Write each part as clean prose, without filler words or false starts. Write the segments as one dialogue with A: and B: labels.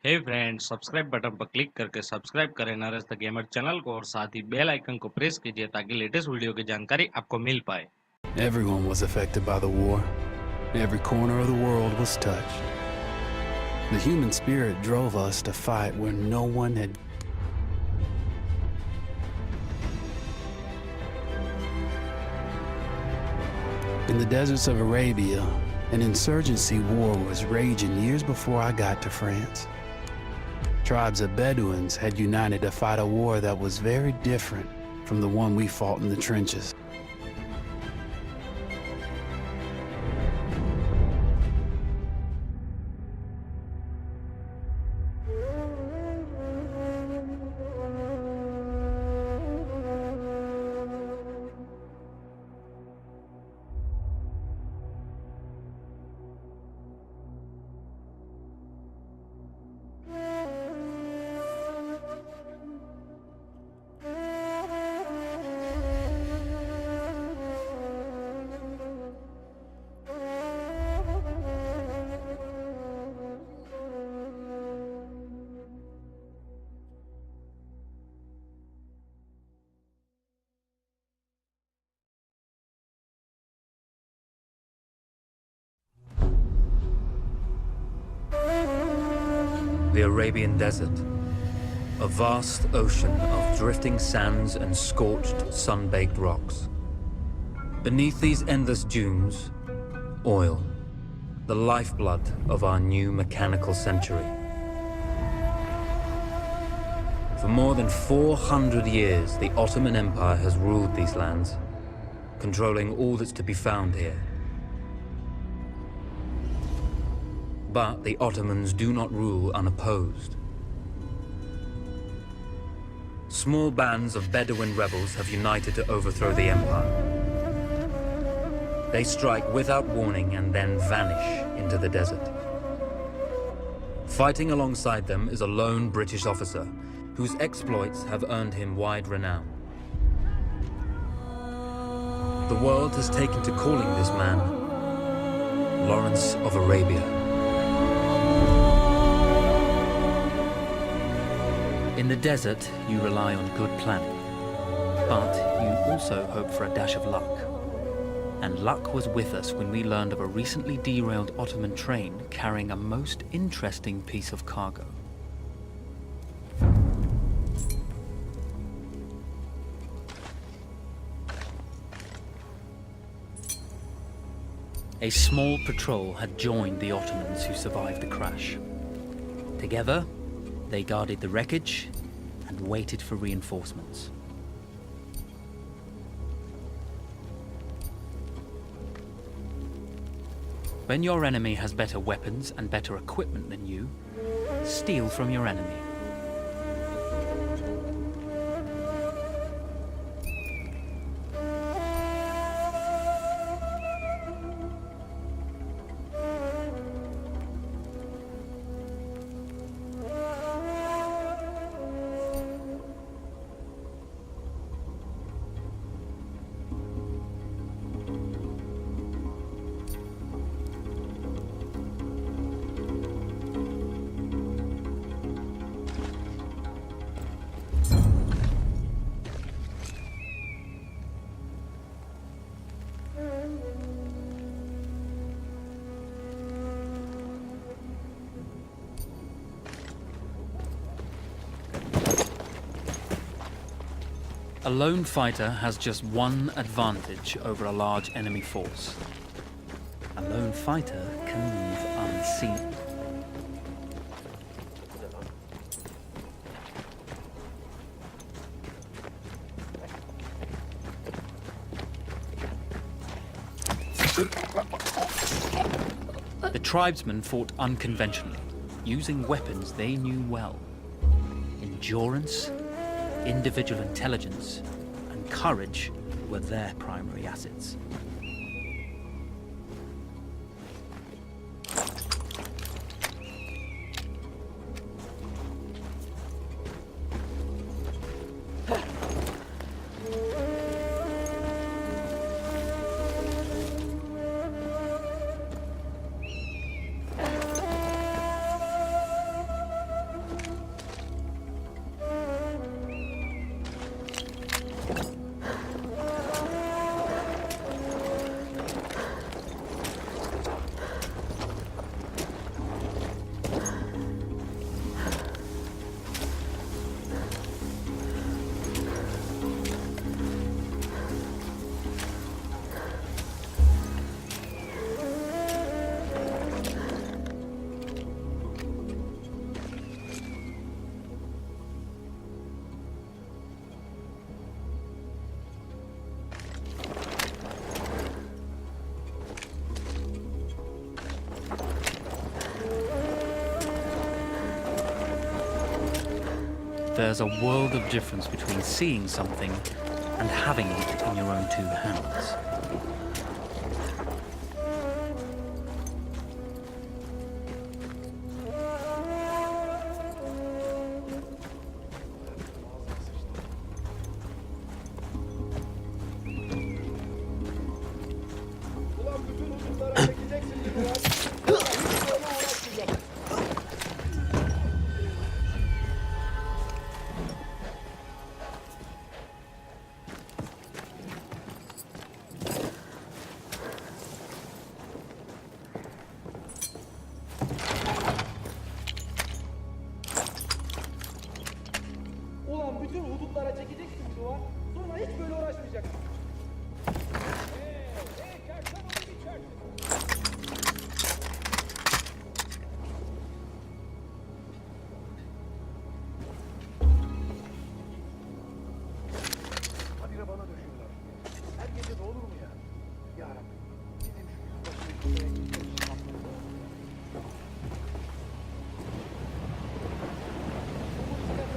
A: हे friends, subscribe button पर click करके subscribe करें नरेश द गेमर चैनल को और साथ ही बेल आइकन को प्रेस कीजिए ताकि लेटेस्ट वीडियो की जानकारी आपको मिल पाए।
B: Everyone was affected by the war. Every corner of the world was touched. The human spirit drove us to fight where no one had. In the deserts of Arabia, an insurgency war was raging years before I got to France. Tribes of Bedouins had united to fight a war that was very different from the one we fought in the trenches.
C: The Arabian Desert, a vast ocean of drifting sands and scorched, sun-baked rocks. Beneath these endless dunes, oil, the lifeblood of our new mechanical century. For more than 400 years, the Ottoman Empire has ruled these lands, controlling all that's to be found here. But the Ottomans do not rule unopposed. Small bands of Bedouin rebels have united to overthrow the empire. They strike without warning and then vanish into the desert. Fighting alongside them is a lone British officer whose exploits have earned him wide renown. The world has taken to calling this man Lawrence of Arabia. In the desert, you rely on good planning, but you also hope for a dash of luck. And luck was with us when we learned of a recently derailed Ottoman train carrying a most interesting piece of cargo. A small patrol had joined the Ottomans who survived the crash. Together, they guarded the wreckage and waited for reinforcements. When your enemy has better weapons and better equipment than you, steal from your enemy. A lone fighter has just one advantage over a large enemy force. A lone fighter can move unseen. The tribesmen fought unconventionally, using weapons they knew well. Endurance, individual intelligence, and courage were their primary assets. there's a world of difference between seeing something and having it in your own two hands.
D: Ulan bütün hudutlara çekeceksin duvar, sonra hiç böyle uğraşmayacaksın. Çarşan onu bir çarşın. Habire bana döşüyorlar. Her gece de olur mu ya? Yarabbim, bizim şu yüzbaşıyı buraya getirmiş kapları.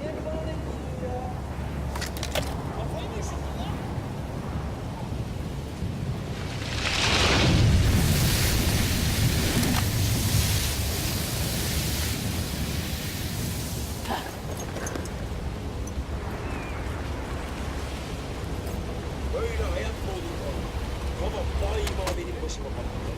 D: Niye bana ne diyorsun ya? Kafayı mı üşüttün lan? Böyle hayat mı olur bana? Babam daima benim başıma bakıyor.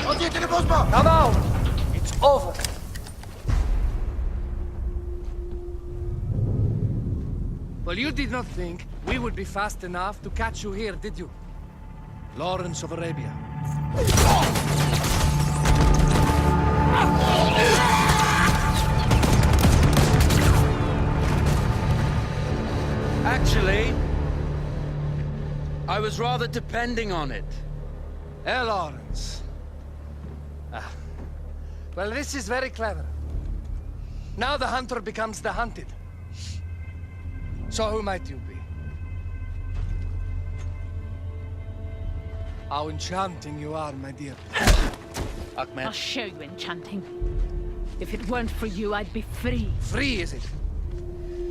D: Vaziyetini bozma. Tamam. It's over. Well, you did not think we would be fast enough to catch you here, did you? Lawrence of Arabia.
E: Actually, I was rather depending on it.
D: Lawrence. Well, this is very clever. Now the hunter becomes the hunted. So who might you be? How enchanting you are, my dear.
E: Ahmed.
F: I'll show you enchanting. If it weren't for you, I'd be free.
D: Free, is it?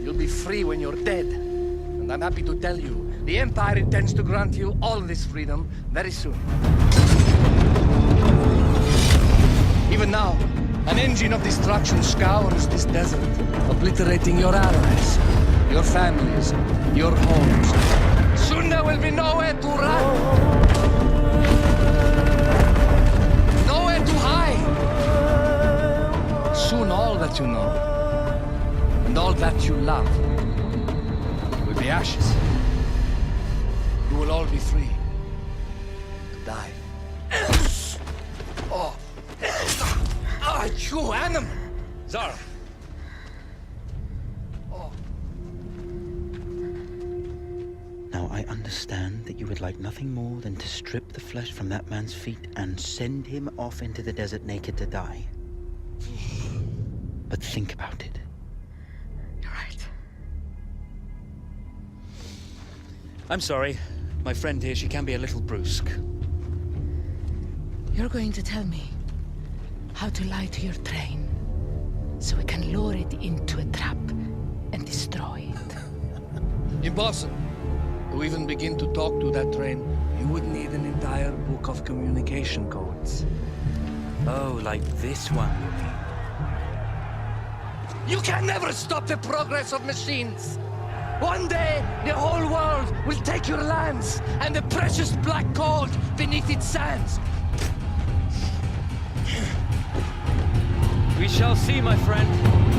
D: You'll be free when you're dead. And I'm happy to tell you, the Empire intends to grant you all this freedom very soon. Even now, an engine of destruction scours this desert, obliterating your allies, your families, your homes. Soon there will be nowhere to run. Nowhere to hide. Soon all that you know, and all that you love, will be ashes. You will all be free to die. Oh. Ah, you animal!
E: Zara.
D: Oh.
G: Now I understand that you would like nothing more than to strip the flesh from that man's feet and send him off into the desert naked to die. But think about it.
F: You're right.
E: I'm sorry. My friend here, she can be a little brusque.
F: You're going to tell me how to lie to your train, so we can lure it into a trap and destroy it.
D: Impossible. To even begin to talk to that train, you would need an entire book of communication codes.
E: Oh, like this one, you mean?
D: You can never stop the progress of machines! One day, the whole world will take your lands and the precious black gold beneath its sands.
E: We shall see, my friend.